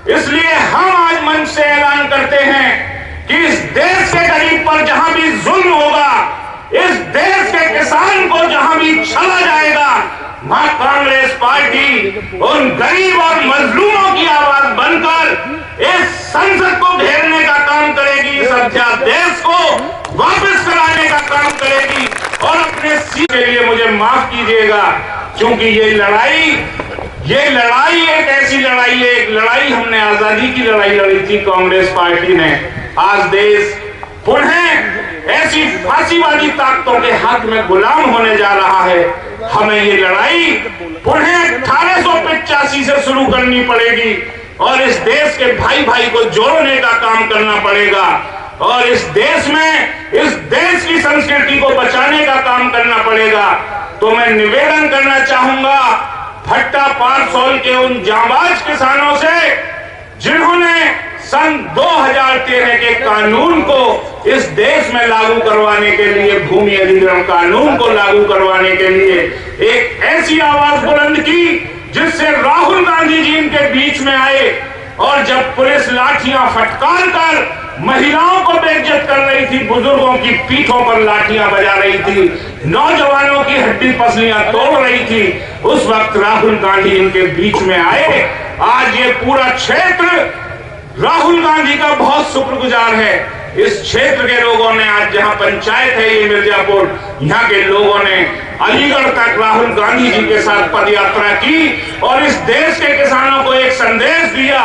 इसलिए हम आज मंच से ऐलान करते हैं कि इस देश के गरीब पर जहां भी जुल्म होगा, इस देश के किसान को जहां भी छला जाएगा, वहां कांग्रेस पार्टी उन गरीब और मजलूमों की आवाज बनकर इस संसद को घेरने का काम करेगी, इस अध्यादेश को वापस कराने का काम करेगी। और अपने सीट के लिए मुझे माफ कीजिएगा, क्योंकि ये लड़ाई एक ऐसी लड़ाई है, एक लड़ाई हमने आजादी की लड़ाई लड़ी थी कांग्रेस पार्टी ने। आज देश पुनः ऐसी फांसीवादी ताकतों के हाथ में गुलाम होने जा रहा है। हमें ये लड़ाई पुनः 1885 से शुरू करनी पड़ेगी और इस देश के भाई भाई को जोड़ने का काम करना पड़ेगा और इस देश में इस देश की संस्कृति को बचाने का काम करना पड़ेगा। तो मैं निवेदन करना चाहूंगा भट्टा पारसोल के उन जांबाज किसानों से, जिन्होंने सन 2013 के कानून को इस देश में लागू करवाने के लिए, भूमि अधिग्रहण कानून को लागू करवाने के लिए एक ऐसी आवाज बुलंद की जिससे राहुल गांधी जी इनके बीच में आए। और जब पुलिस लाठियां फटकार कर महिलाओं को बेइज्जत कर रही थी, बुजुर्गों की पीठों पर लाठियां बजा रही थी, नौजवानों की हड्डी पसलियां तोड़ रही थी, उस वक्त राहुल गांधी इनके बीच में आए। आज ये पूरा क्षेत्र राहुल गांधी का बहुत शुक्रगुजार है। इस क्षेत्र के लोगों ने, आज जहां पंचायत है ये मिर्जापुर, यहाँ के लोगों ने अलीगढ़ तक राहुल गांधी जी के साथ पदयात्रा की और इस देश के किसानों को एक संदेश दिया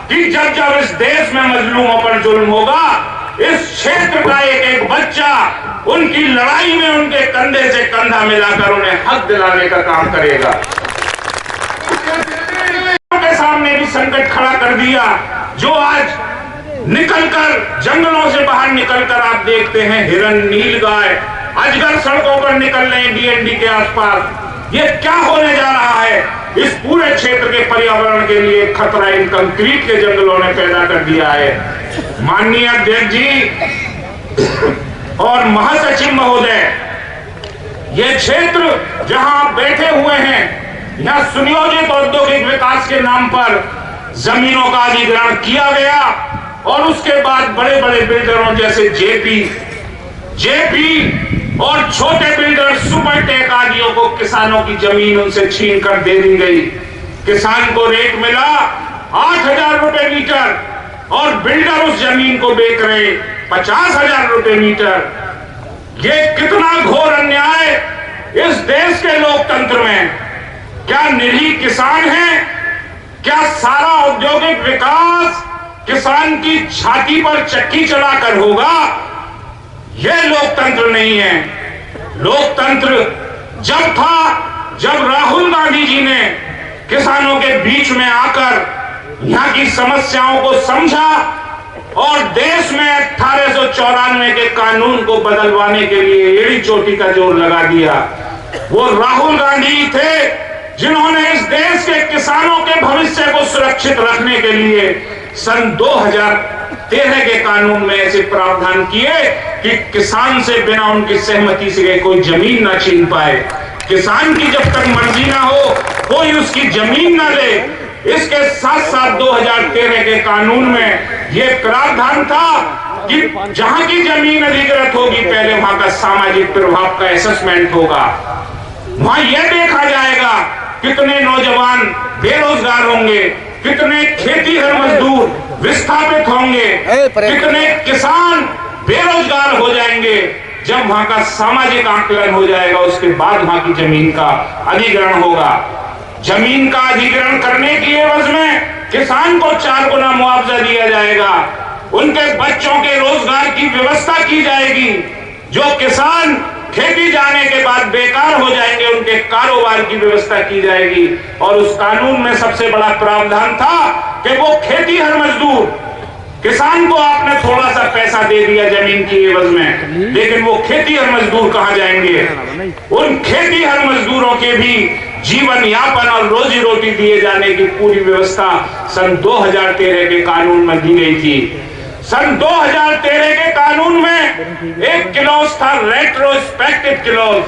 कि जब जब इस देश में मजलूमों पर जुल्म होगा, इस क्षेत्र का एक एक बच्चा उनकी लड़ाई में उनके कंधे से कंधा मिलाकर उन्हें हक दिलाने का काम करेगा। के सामने भी संकट खड़ा कर दिया, जो आज निकलकर जंगलों से बाहर निकलकर आप देखते हैं हिरन, नीलगाय, अजगर सड़कों पर निकल रहे हैं डीएनडी के आसपास। ये क्या होने जा रहा है? इस पूरे क्षेत्र के पर्यावरण के लिए खतरा इन कंक्रीट के जंगलों ने पैदा कर दिया है। माननीय अध्यक्ष जी और महासचिव महोदय, ये क्षेत्र जहां आप बैठे हुए हैं, यहाँ सुनियोजित औद्योगिक विकास के नाम पर जमीनों का अधिग्रहण किया गया और उसके बाद बड़े बड़े बिल्डरों जैसे जेपी और छोटे बिल्डर सुपरटेक आदियों को किसानों की जमीन उनसे छीन कर दे दी गई। किसान को रेट मिला 8,000 रुपए मीटर और बिल्डर उस जमीन को बेच रहे 50,000 रुपए मीटर। ये कितना घोर अन्याय इस देश के लोकतंत्र में। क्या निरीह किसान है? क्या सारा औद्योगिक विकास किसान की छाती पर चक्की चलाकर होगा? यह लोकतंत्र नहीं है। लोकतंत्र जब था, जब राहुल गांधी जी ने किसानों के बीच में आकर यहाँ की समस्याओं को समझा और देश में 1894 के कानून को बदलवाने के लिए एड़ी चोटी का जोर लगा दिया। वो राहुल गांधी थे जिन्होंने इस देश के किसानों के भविष्य को सुरक्षित रखने के लिए सन 2013 के कानून में ऐसे प्रावधान किए कि किसान से बिना उनकी सहमति से कोई जमीन ना छीन पाए। किसान की जब तक मर्जी ना हो कोई उसकी जमीन ना ले। इसके साथ साथ 2013 के कानून में यह प्रावधान था कि जहां की जमीन अधिग्रहित होगी, पहले वहां का सामाजिक प्रभाव का असेसमेंट होगा। वहां यह देखा जाएगा कितने नौजवान बेरोजगार होंगे, कितने खेतीहर मजदूर विस्थापित होंगे, कितने किसान बेरोजगार हो जाएंगे। जब वहां का सामाजिक आकलन हो जाएगा, उसके बाद वहां की जमीन का अधिग्रहण होगा। जमीन का अधिग्रहण करने की एवज में किसान को 4 गुना मुआवजा दिया जाएगा। उनके बच्चों के रोजगार की व्यवस्था की जाएगी। जो किसान खेती जाने के बाद बेकार हो जाएंगे, उनके कारोबार की व्यवस्था की जाएगी। और उस कानून में सबसे बड़ा प्रावधान था कि वो खेतीहर मजदूर, किसान को आपने थोड़ा सा पैसा दे दिया जमीन की एवज में, लेकिन वो खेतीहर मजदूर कहां जाएंगे? उन खेतीहर मजदूरों के भी जीवन यापन और रोजी रोटी दिए जाने की पूरी व्यवस्था सन 2013 के कानून में दी गई थी। सन 2013 के कानून में एक क्लॉज था, रेट्रोस्पेक्टिव क्लॉज,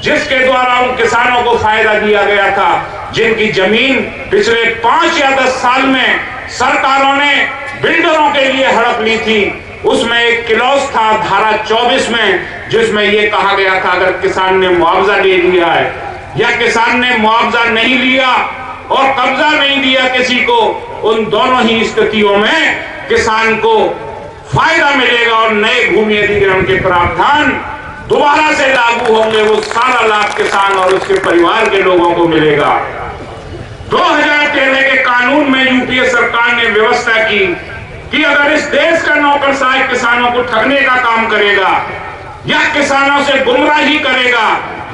जिसके द्वारा उन किसानों को फायदा दिया गया था जिनकी जमीन पिछले 5 या 10 साल में सरकारों ने बिल्डरों के लिए हड़प ली थी, उसमें एक क्लॉज था धारा 24 में, जिसमें यह कहा गया था अगर किसान ने मुआवजा ले लिया है या किसान ने मुआवजा नहीं लिया और कब्जा नहीं दिया किसी को, उन दोनों ही स्थितियों में किसान को फायदा मिलेगा और नए भूमि अधिग्रहण के प्रावधान दोबारा से लागू होंगे। वो सारा लाभ किसान और उसके परिवार के लोगों को मिलेगा। 2013 के कानून में यूपीए सरकार ने व्यवस्था की कि अगर इस देश का नौकरशाही किसानों को ठगने का काम करेगा या किसानों से गुमराही करेगा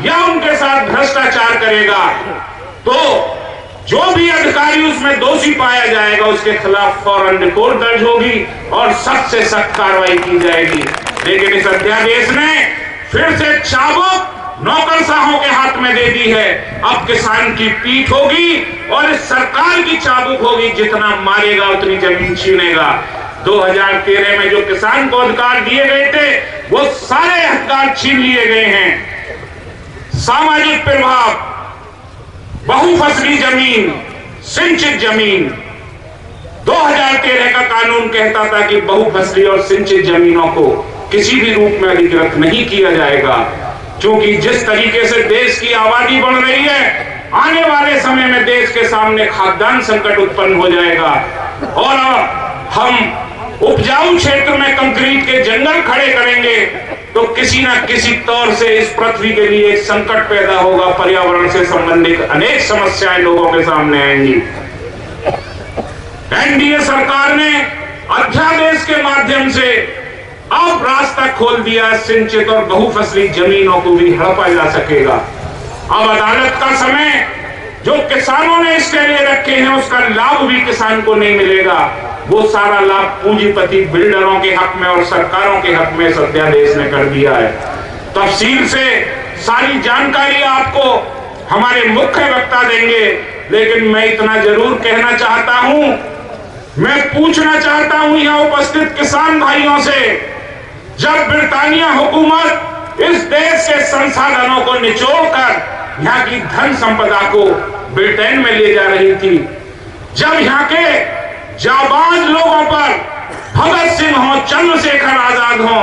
या उनके साथ भ्रष्टाचार करेगा, तो जो भी अधिकारी उसमें दोषी पाया जाएगा उसके खिलाफ फौरन रिपोर्ट दर्ज होगी और सख्त से सख्त कार्रवाई की जाएगी। लेकिन इस अध्यादेश ने फिर से चाबुक नौकरशाहों के हाथ में दे दी है। अब किसान की पीठ होगी और इस सरकार की चाबुक होगी, जितना मारेगा उतनी जमीन छीनेगा। 2013 में जो किसान को अधिकार दिए गए थे वो सारे अधिकार छीन लिए गए हैं। सामाजिक प्रभाव, बहुफसली जमीन, सिंचित जमीन, 2013 का कानून कहता था कि बहुफसली और सिंचित जमीनों को किसी भी रूप में अधिकृत नहीं किया जाएगा, क्योंकि जिस तरीके से देश की आबादी बढ़ रही है, आने वाले समय में देश के सामने खाद्यान्न संकट उत्पन्न हो जाएगा और हम उपजाऊ क्षेत्र में कंक्रीट के जंगल खड़े करेंगे तो किसी न किसी तौर से इस पृथ्वी के लिए एक संकट पैदा होगा। पर्यावरण से संबंधित अनेक समस्याएं लोगों के सामने आएंगी। एनडीए सरकार ने अध्यादेश के माध्यम से अब रास्ता खोल दिया, सिंचित और बहुफसली जमीनों को भी हड़पा जा सकेगा। अब अदालत का समय जो किसानों ने इसके लिए रखे हैं उसका लाभ भी किसान को नहीं मिलेगा। वो सारा लाभ पूंजीपति बिल्डरों के हक में और सरकारों के हक में इस अध्यादेश ने कर दिया है। तफसील से सारी जानकारी आपको हमारे मुख्य वक्ता देंगे, लेकिन मैं इतना जरूर कहना चाहता हूं, मैं पूछना चाहता हूं यहाँ उपस्थित किसान भाइयों से, जब ब्रिटानिया हुकूमत इस देश के संसाधनों को निचोड़कर यहाँ की धन संपदा को ब्रिटेन में ले जा रही थी, जब यहाँ के जाबाज लोगों पर भगत सिंह हो, चंद्रशेखर आजाद हो,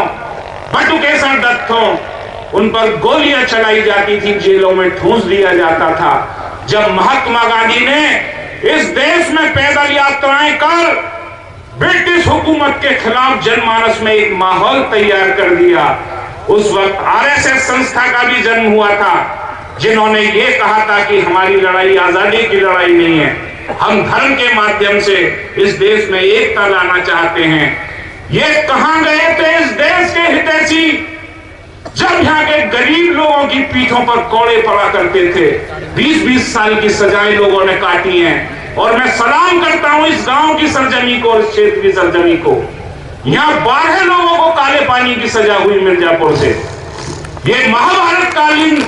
बटुकेश्वर दत्त हो, उन पर गोलियां चलाई जाती थी, जेलों में ठूंस दिया जाता था, जब महात्मा गांधी ने इस देश में पैदल यात्राएं कर ब्रिटिश हुकूमत के खिलाफ जनमानस में एक माहौल तैयार कर दिया, उस वक्त आरएसएस संस्था का भी जन्म हुआ था, जिन्होंने ये कहा था कि हमारी लड़ाई आजादी की लड़ाई नहीं है, हम धर्म के माध्यम से इस देश में एकता लाना चाहते हैं। ये कहां गए थे इस देश के हितैषी जब यहाँ के गरीब लोगों की पीठों पर कोड़े पड़ा करते थे? 20-20 साल की सजाएं लोगों ने काटी हैं और मैं सलाम करता हूं इस गांव की सरजमी को और इस क्षेत्र की सरजमी को। यहाँ 12 लोगों को काले पानी की सजा हुई मिर्जापुर से। ये महाभारत कालीन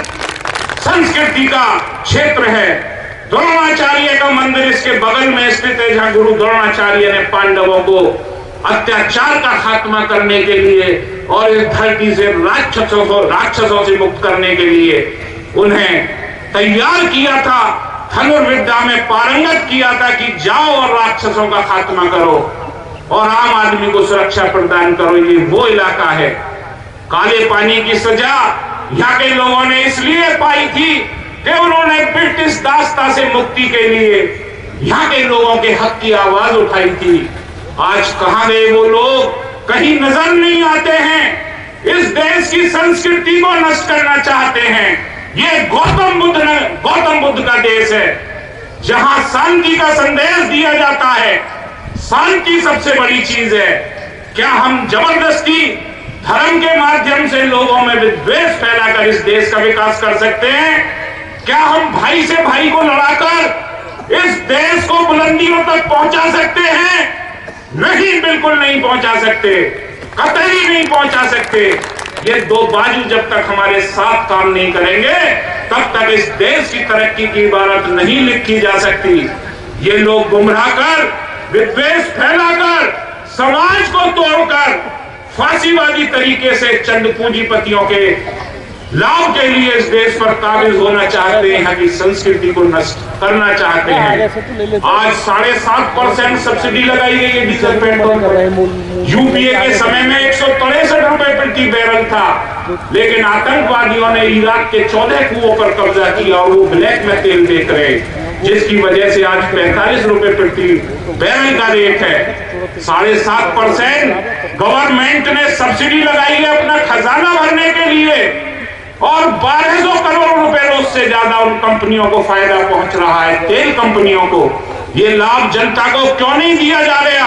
संस्कृति का क्षेत्र है। द्रोणाचार्य का मंदिर इसके बगल में स्थित है, जहां गुरु द्रोणाचार्य ने पांडवों को अत्याचार का खात्मा करने के लिए और इस धरती से राक्षसों से मुक्त करने के लिए उन्हें तैयार किया था, धनुर्विद्या में पारंगत किया था कि जाओ और राक्षसों का खात्मा करो और आम आदमी को सुरक्षा प्रदान करो। ये वो इलाका है। काले पानी की सजा यहाँ के लोगों ने इसलिए पाई थी कि उन्होंने ब्रिटिश दास्ता से मुक्ति के लिए यहाँ के लोगों के हक की आवाज उठाई थी। आज कहां गए वो लोग? कहीं नजर नहीं आते हैं। इस देश की संस्कृति को नष्ट करना चाहते हैं। ये गौतम बुद्ध का देश है, जहां शांति का संदेश दिया जाता है। शांति सबसे बड़ी चीज है। क्या हम जबरदस्ती धर्म के माध्यम से लोगों में विद्वेष फैलाकर इस देश का विकास कर सकते हैं? क्या हम भाई से भाई को लड़ाकर इस देश को बुलंदियों तक पहुंचा सकते हैं? नहीं, बिल्कुल नहीं पहुंचा सकते, कतई नहीं पहुंचा सकते। ये दो बाजू जब तक हमारे साथ काम नहीं करेंगे तब तक इस देश की तरक्की की इबारत नहीं लिखी जा सकती। ये लोग गुमराह कर, विद्वेष फैलाकर, समाज को तोड़कर फांसीवादी तरीके से चंद पूंजीपतियों के लाभ के लिए इस देश पर काबिज होना चाहते हैं, यहाँ की संस्कृति को नष्ट करना चाहते हैं। आज 7.5% सब्सिडी लगाई गई है डीजल पेट्रोल पर। यूपीए के समय में 163 रुपए प्रति बैरल था, लेकिन आतंकवादियों ने इराक के 14 कुओं पर कब्जा किया और वो ब्लैक में तेल बेच रहे, जिसकी वजह से आज 45 रुपए प्रति बैरल का रेट है। 7.5% गवर्नमेंट ने सब्सिडी लगाई है अपना खजाना भरने के लिए, और 1200 करोड़ रुपए रोज से ज्यादा उन कंपनियों को फायदा पहुंच रहा है, तेल कंपनियों को। ये लाभ जनता को क्यों नहीं दिया जा रहा?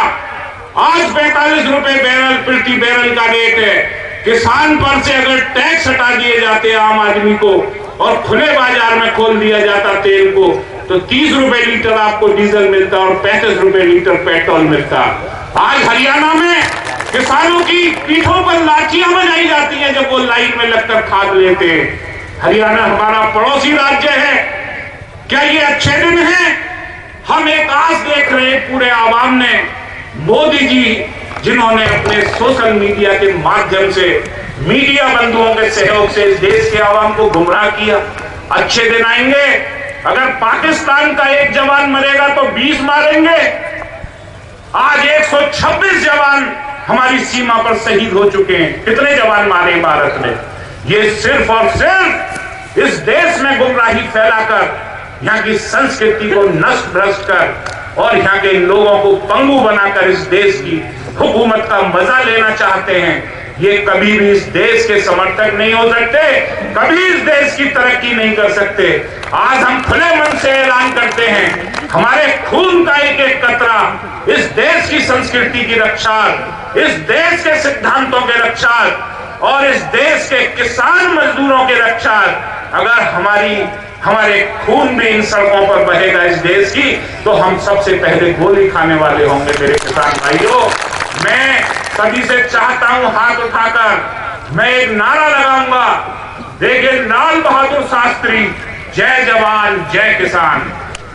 आज 45 रुपए बैरल प्रति बैरल का रेट है। किसान पर से अगर टैक्स हटा दिए जाते आम आदमी को और खुले बाजार में खोल दिया जाता तेल को, तो 30 रुपए लीटर आपको डीजल मिलता और 35 रुपए लीटर पेट्रोल मिलता। आज हरियाणा में किसानों की पीठों पर लाठियां बजाई जाती हैं जब वो लाइन में लगकर खाद लेते हैं। हरियाणा हमारा पड़ोसी राज्य है, क्या ये अच्छे दिन हैं? हम एक आस देख रहे हैं पूरे आवाम ने, मोदी जी जिन्होंने अपने सोशल मीडिया के माध्यम से मीडिया बंधुओं के सहयोग से इस देश के आवाम को गुमराह किया। अच्छे दिन आएंगे, अगर पाकिस्तान का एक जवान मरेगा तो 20 मारेंगे। आज 126 जवान हमारी सीमा पर शहीद हो चुके हैं। कितने जवान मारे भारत ने? ये सिर्फ और सिर्फ इस देश में गुमराही फैलाकर, यहाँ की संस्कृति को नष्ट भ्रष्ट कर और यहाँ के लोगों को पंगु बनाकर इस देश की हुकूमत का मजा लेना चाहते हैं। ये कभी भी इस देश के समर्थक नहीं हो सकते, कभी इस देश की तरक्की नहीं कर सकते। आज हम खुले मन से ऐलान करते हैं, हमारे खून का एक एक कतरा इस देश की संस्कृति की रक्षा, इस देश के सिद्धांतों के रक्षा और इस देश के किसान मजदूरों के रक्षा, अगर हमारे खून भी इन सड़कों पर बहेगा इस देश की, तो हम सबसे पहले गोली खाने वाले होंगे। मेरे किसान भाइयों, मैं सभी से चाहता हूं हाथ उठाकर मैं एक नारा लगाऊंगा। देखिए, लाल बहादुर शास्त्री, जय जवान जय किसान,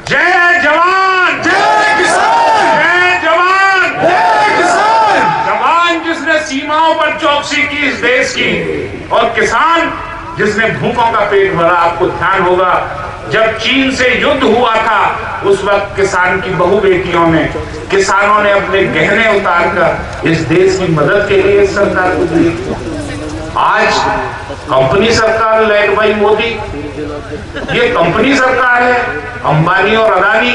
जय जवान जय किसान, जय जवान जय किसान। जवान जिसने सीमाओं पर चौकसी की इस देश की, और किसान जिसने भूखों का पेट भरा। आपको ध्यान होगा जब चीन से युद्ध हुआ था, उस वक्त किसान की बहु बेटियों ने, किसानों ने अपने गहने उतार कर इस देश की मदद के लिए सरकार को दी। आज कंपनी सरकार लेड बाई मोदी, ये कंपनी सरकार है, अंबानी और अदानी।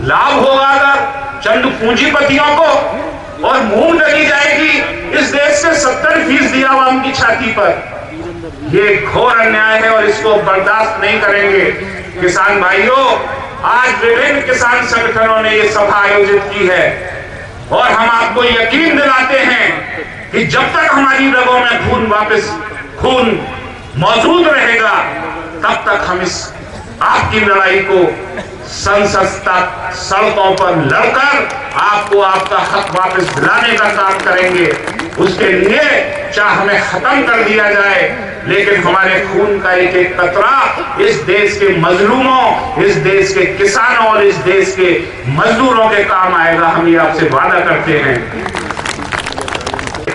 लाभ होगा अगर चंद पूंजीपतियों को और मूंग डली जाएगी इस देश के 70% आवाम की छाती पर। ये घोर अन्याय है और इसको बर्दाश्त नहीं करेंगे। किसान भाइयों, आज विभिन्न किसान संगठनों ने ये सभा आयोजित की है और हम आपको यकीन दिलाते हैं कि जब तक हमारी रगों में खून मौजूद रहेगा, तब तक हम इस आपकी लड़ाई को संसद तक सड़कों पर लड़कर आपको आपका हक वापस दिलाने का काम करेंगे। उसके लिए चाहे हमें खत्म कर दिया जाए, लेकिन हमारे खून का एक एक कतरा इस देश के मजलूमों, इस देश के किसानों और इस देश के मजदूरों के काम आएगा। हम ये आपसे वादा करते हैं।